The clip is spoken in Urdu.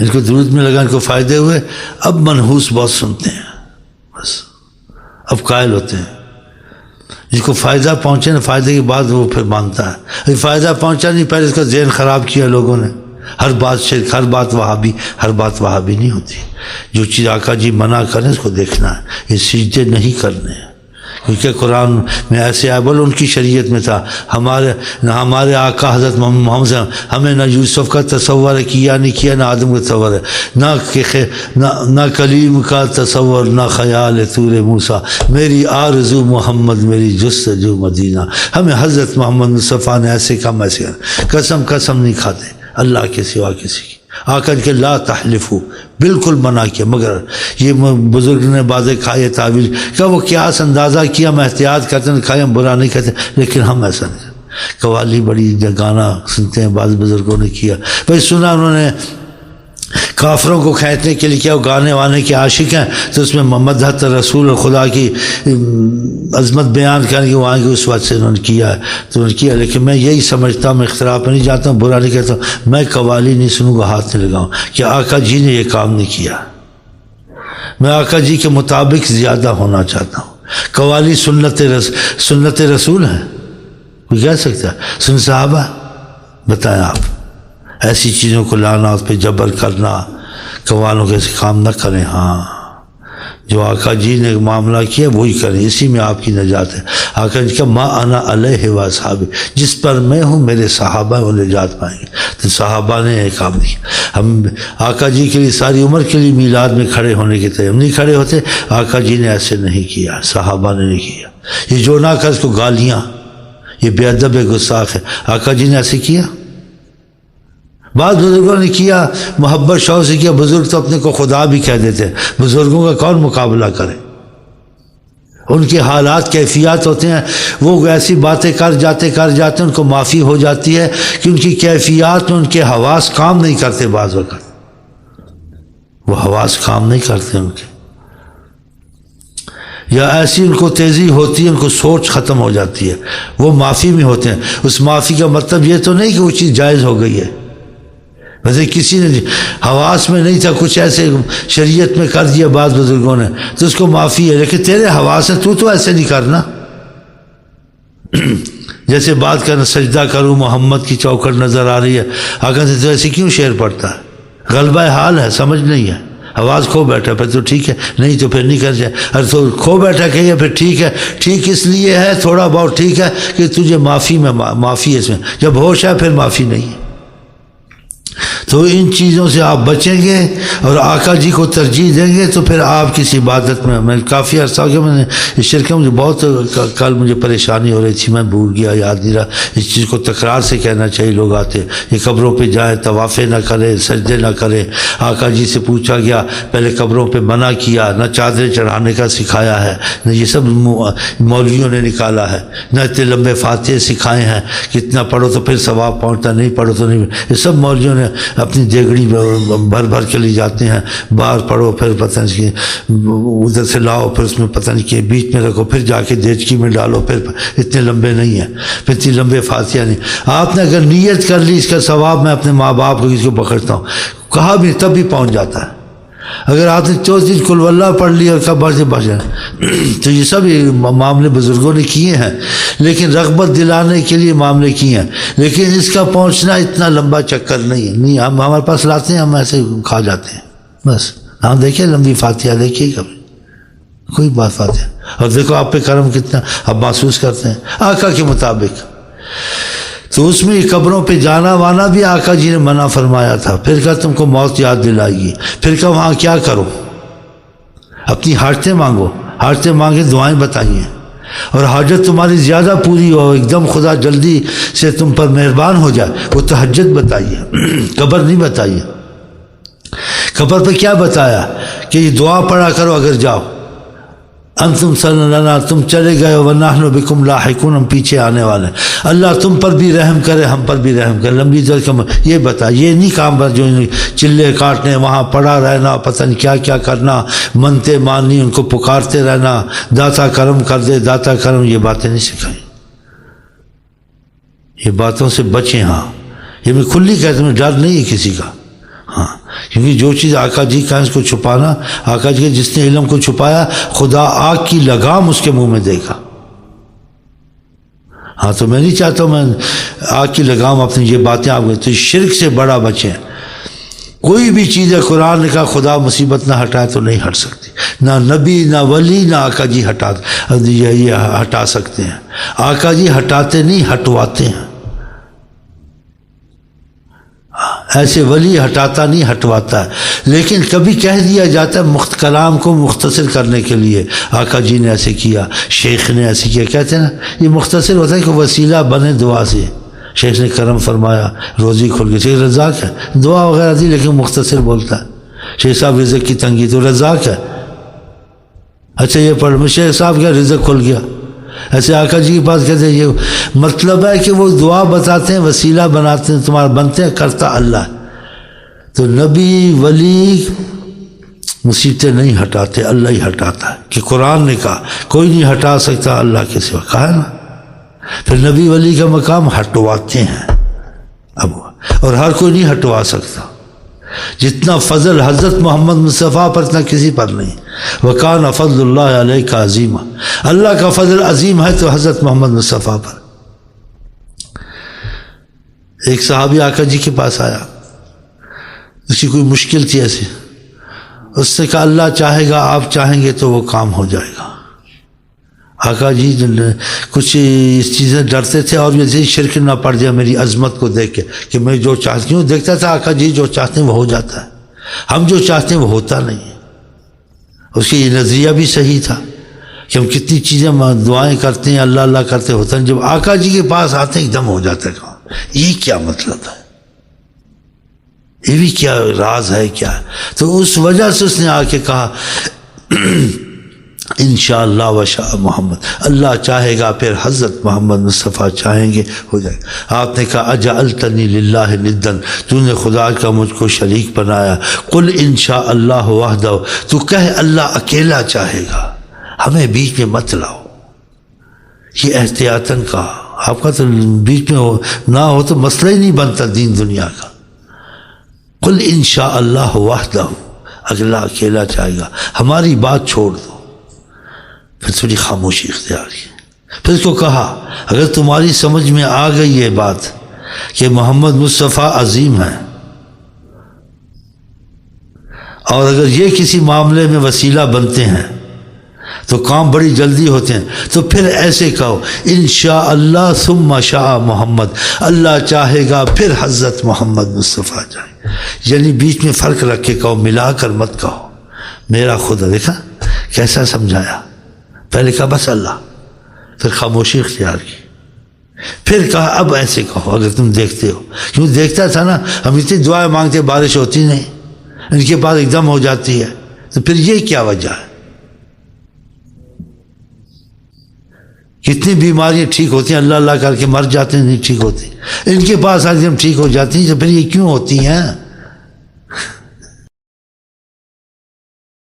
ان کو درود میں لگا، ان کو فائدے ہوئے، اب منحوس بہت سنتے ہیں، بس اب قائل ہوتے ہیں۔ جس کو فائدہ پہنچے نا، فائدے کے بعد وہ پھر مانتا ہے۔ ابھی فائدہ پہنچا نہیں، پہلے اس کا ذہن خراب کیا لوگوں نے، ہر بات شرک، ہر بات وہابی، ہر بات وہابی نہیں ہوتی۔ جو چیز آقا جی منع کریں اس کو دیکھنا ہے، یہ سجدے نہیں کرنے ہیں، کیونکہ قرآن میں ایسے آئے، بولو ان کی شریعت میں تھا، ہمارے آقا حضرت محمد صلی اللہ علیہ وسلم ہمیں نہ یوسف کا تصور کیا نہیں کیا، نہ آدم کا تصور ہے، نہ کلیم کا تصور، نہ خیال طور موسیٰ، میری آرزو محمد، میری جستجو مدینہ۔ ہمیں حضرت محمد مصطفیٰ نے ایسے کم ایسے قسم نہیں کھاتے اللہ کے سوا کسی کی۔ آقا کہ لا تحلفو، بالکل منع کیا، مگر یہ بزرگ نے باتیں کھائے تعویل کہ وہ قیاس اندازہ کیا، ہم احتیاط کرتے ہیں، کھائے ہم برا نہیں کہتے، لیکن ہم ایسا نہیں کرتے۔ قوالی بڑی گانا سنتے ہیں بعض بزرگوں نے کیا، بھائی سنا انہوں نے کافروں کو کھینچنے کے لیے کیا، وہ گانے وانے کے عاشق ہیں تو اس میں مدحت رسول اور خدا کی عظمت بیان کرنے کی وہاں کی اس وقت سے انہوں نے کیا ہے، تو انہوں نے کیا۔ لیکن میں یہی سمجھتا ہوں، میں اختلاف میں نہیں جاتا ہوں، برا نہیں کہتا ہوں، میں قوالی نہیں سنوں گا، ہاتھ نہیں لگاؤں کہ آقا جی نے یہ کام نہیں کیا، میں آقا جی کے مطابق زیادہ ہونا چاہتا ہوں۔ قوالی سنت رسول ہے، کوئی کہہ سکتا ہے سن صحابہ؟ بتائیں آپ، ایسی چیزوں کو لانا، اس پہ جبر کرنا، قوالوں کے ایسے کام نہ کریں۔ ہاں جو آقا جی نے معاملہ کیا وہی کریں، اسی میں آپ کی نجات ہے۔ آقا جی کا ما انا علیہ و اصحابی، جس پر میں ہوں میرے صحابہ وہ نجات پائیں گے، تو صحابہ نے یہ کام نہیں کیا۔ ہم آقا جی کے لیے ساری عمر کے لیے میلاد میں کھڑے ہونے کے تھے، ہم نہیں کھڑے ہوتے، آقا جی نے ایسے نہیں کیا، صحابہ نے نہیں کیا۔ یہ جو نہ کر اس کو گالیاں، یہ بے ادب گستاخ ہے، آقا جی نے ایسے کیا؟ بعض بزرگوں نے کیا، محبت شوق سے کیا، بزرگ تو اپنے کو خدا بھی کہہ دیتے ہیں، بزرگوں کا کون مقابلہ کرے؟ ان کے حالات کیفیات ہوتے ہیں، وہ ایسی باتیں کر جاتے ہیں، ان کو معافی ہو جاتی ہے کہ ان کی کیفیات میں ان کے حواس کام نہیں کرتے، بعض وقت وہ حواس کام نہیں کرتے ان کے، یا ایسی ان کو تیزی ہوتی ہے، ان کو سوچ ختم ہو جاتی ہے، وہ معافی میں ہوتے ہیں۔ اس معافی کا مطلب یہ تو نہیں کہ وہ چیز جائز ہو گئی ہے، ویسے کسی نے حواس میں نہیں تھا، کچھ ایسے شریعت میں کر دیا بعض بزرگوں نے تو اس کو معافی ہے، لیکن تیرے حواس ہے، تو ایسے نہیں کرنا۔ جیسے بات کرنا، سجدہ کروں محمد کی چوکھٹ نظر آ رہی ہے، آقا سے تو ایسے کیوں شعر پڑتا ہے؟ غلبہ حال ہے، سمجھ نہیں ہے، آواز کھو بیٹھا، پھر تو ٹھیک ہے، نہیں تو پھر نہیں کر جائے، ارے تو کھو بیٹھا کہیے پھر ٹھیک ہے، ٹھیک اس لیے ہے تھوڑا بہت ٹھیک ہے کہ تجھے معافی ہے، اس میں جب ہوش ہے پھر معافی نہیں ہے۔ تو ان چیزوں سے آپ بچیں گے اور آقا جی کو ترجیح دیں گے تو پھر آپ کسی عبادت میں کافی عرصہ ہو گیا میں نے اس شرک میں، مجھے بہت کل مجھے پریشانی ہو رہی تھی، میں بھول گیا، یاد نہیں رہا، اس چیز کو تکرار سے کہنا چاہیے۔ لوگ آتے یہ قبروں پہ جائیں، طوافیں نہ کریں، سجدے نہ کریں۔ آقا جی سے پوچھا گیا، پہلے قبروں پہ منع کیا، نہ چادریں چڑھانے کا سکھایا ہے، نہ یہ سب مولویوں نے نکالا ہے، نہ اتنے لمبے فاتحے سکھائے ہیں کہ اتنا پڑھو تو پھر ثواب پہنچتا، نہیں پڑھو تو نہیں، یہ سب مولویوں نے اپنی دیگڑی بھر کے لے جاتے ہیں، باہر پڑھو، پھر پتہ نہیں ادھر سے لاؤ، پھر اس میں پتہ نہیں کہ بیچ میں رکھو، پھر جا کے دیچکی میں ڈالو، پھر اتنے لمبے نہیں ہیں، پھر اتنے لمبے فاتحہ نہیں۔ آپ نے اگر نیت کر لی اس کا ثواب میں اپنے ماں باپ کو کسی کو پکڑتا ہوں، کہا بھی تب بھی پہنچ جاتا ہے۔ اگر آپ نے 4 دن کل واللہ پڑھ لی اور قبر سے بچ جائے، تو یہ سب معاملے بزرگوں نے کیے ہیں، لیکن رغبت دلانے کے لیے معاملے کیے ہیں، لیکن اس کا پہنچنا اتنا لمبا چکر نہیں ہے، نہیں ہم ہمارے پاس لاتے ہیں، ہم ایسے کھا جاتے ہیں بس۔ ہم دیکھیں لمبی فاتحہ دیکھیے کبھی کوئی بات فاتحہ، اور دیکھو آپ پہ کرم کتنا آپ محسوس کرتے ہیں آقا کے مطابق۔ تو اس میں قبروں پہ جانا وانا بھی آقا جی نے منع فرمایا تھا۔ پھر کہا تم کو موت یاد دلائے گی، پھر کہا وہاں کیا کرو، اپنی حاجتیں مانگو، حاجتیں مانگے دعائیں بتائیے، اور حاجت تمہاری زیادہ پوری ہو، ایک دم خدا جلدی سے تم پر مہربان ہو جائے، وہ تہجد بتائیے، قبر نہیں بتائیے۔ قبر پہ کیا بتایا کہ یہ دعا پڑھا کرو اگر جاؤ، انتم صلی اللہ، تم چلے گئے ونحن بکم لاحقون، ہم پیچھے آنے والے ہیں، اللہ تم پر بھی رحم کرے، ہم پر بھی رحم کرے، لمبی درد کم، یہ بتا، یہ نہیں کام پر جو چلے کاٹنے، وہاں پڑا رہنا، پتہ نہیں کیا کیا کرنا، منتے ماننی، ان کو پکارتے رہنا، داتا کرم کر دے، داتا کرم، یہ باتیں نہیں سکھائیں، یہ باتوں سے بچیں۔ ہاں یہ میں کھلی کہتا ہوں، ڈر نہیں ہے کسی کا، ہاں کیونکہ جو چیز آقا جی کا اس کو چھپانا، آقا جی کے جس نے علم کو چھپایا خدا آگ کی لگام اس کے منہ میں دے گا۔ ہاں تو میں نہیں چاہتا ہوں میں آگ کی لگام اپنی یہ باتیں آپ تو شرک سے بڑا بچیں۔ کوئی بھی چیز ہے قرآن نے کہا خدا مصیبت نہ ہٹائے تو نہیں ہٹ سکتی، نہ نبی نہ ولی نہ آقا جی یہ ہٹا سکتے ہیں۔ آقا جی ہٹاتے نہیں ہٹواتے ہیں، ایسے ولی ہٹاتا نہیں ہٹواتا ہے۔ لیکن کبھی کہہ دیا جاتا ہے کلام کو مختصر کرنے کے لیے، آقا جی نے ایسے کیا، شیخ نے ایسے کیا، کہتے ہیں نا یہ مختصر ہوتا ہے کہ وسیلہ بنے دعا سے۔ شیخ نے کرم فرمایا، روزی کھل گئی، شیخ رزاق ہے، دعا وغیرہ تھی لیکن مختصر بولتا ہے۔ شیخ صاحب رزق کی تنگی تو رزاق ہے، اچھا یہ پڑھ، شیخ صاحب کیا رزق کھل گیا۔ ایسے آقا جی کے پاس کہتے ہیں یہ مطلب ہے کہ وہ دعا بتاتے ہیں، وسیلہ بناتے ہیں، تمہارا بنتے ہیں، کرتا اللہ۔ تو نبی ولی مصیبتیں نہیں ہٹاتے، اللہ ہی ہٹاتا ہے، کہ قرآن نے کہا کوئی نہیں ہٹا سکتا اللہ کے سوا، کہا ہے نا۔ پھر نبی ولی کا مقام ہٹواتے ہیں اب، اور ہر کوئی نہیں ہٹوا سکتا۔ جتنا فضل حضرت محمد مصطفیٰ پر اتنا کسی پر نہیں۔ وَكَانَ فَضْلُ اللَّهِ عَلَيْكَ عَظِيمًا، اللہ کا فضل عظیم ہے تو حضرت محمد مصطفیٰ پر۔ ایک صحابی آقا جی کے پاس آیا، اس کی کوئی مشکل تھی ایسی، اس نے کہا اللہ چاہے گا، آپ چاہیں گے تو وہ کام ہو جائے گا۔ آقا جی کچھ اس چیزیں ڈرتے تھے، اور جیسے شرک نہ پڑ جائے میری عظمت کو دیکھ کے، کہ میں جو چاہتی ہوں، دیکھتا تھا آقا جی جو چاہتے ہیں وہ ہو جاتا ہے، ہم جو چاہتے ہیں وہ ہوتا نہیں ہے۔ اس کی یہ نظریہ بھی صحیح تھا کہ ہم کتنی چیزیں دعائیں کرتے ہیں، اللہ اللہ کرتے ہوتا ہے، جب آقا جی کے پاس آتے ہیں ایک دم ہو جاتا ہے کام۔ یہ کیا مطلب ہے، یہ بھی کیا راز ہے کیا ہے؟ تو اس وجہ سے اس نے آ کے کہا انشاءاللہ وشاء محمد، اللہ چاہے گا پھر حضرت محمد مصطفیٰ چاہیں گے ہو جائے گا۔ آپ نے کہا اجعلتنی للہ ندا، تو نے خدا کا مجھ کو شریک بنایا۔ قل انشاء اللہ وحدہ، تو کہہ اللہ اکیلا چاہے گا، ہمیں بیچ میں مت لاؤ۔ یہ احتیاطاً کہا، آپ کا تو بیچ میں نہ ہو تو مسئلہ ہی نہیں بنتا دین دنیا کا۔ قل انشاء اللہ وحدہ، اللہ اکیلا چاہے گا، ہماری بات چھوڑ دو۔ پھر تھوڑی خاموشی اختیار کی، پھر اس کو کہا اگر تمہاری سمجھ میں آ گئی یہ بات کہ محمد مصطفیٰ عظیم ہے، اور اگر یہ کسی معاملے میں وسیلہ بنتے ہیں تو کام بڑی جلدی ہوتے ہیں، تو پھر ایسے کہو انشاءاللہ ثم شاء محمد، اللہ چاہے گا پھر حضرت محمد مصطفیٰ چاہے، یعنی بیچ میں فرق رکھ کے کہو، ملا کر مت کہو میرا خدا۔ دیکھا کیسا سمجھایا، پہلے کہا بس اللہ، پھر خاموشی اختیار کی، پھر کہا اب ایسے کہو اگر تم دیکھتے ہو، کیوں دیکھتا تھا نا، ہم اتنی دعائیں مانگتے بارش ہوتی نہیں، ان کے پاس ایک دم ہو جاتی ہے، تو پھر یہ کیا وجہ ہے؟ کتنی بیماریاں ٹھیک ہوتی ہیں، اللہ اللہ کر کے مر جاتے ہیں، نہیں ٹھیک ہوتی، ان کے پاس ایک دم ٹھیک ہو جاتی ہیں، تو پھر یہ کیوں ہوتی ہیں؟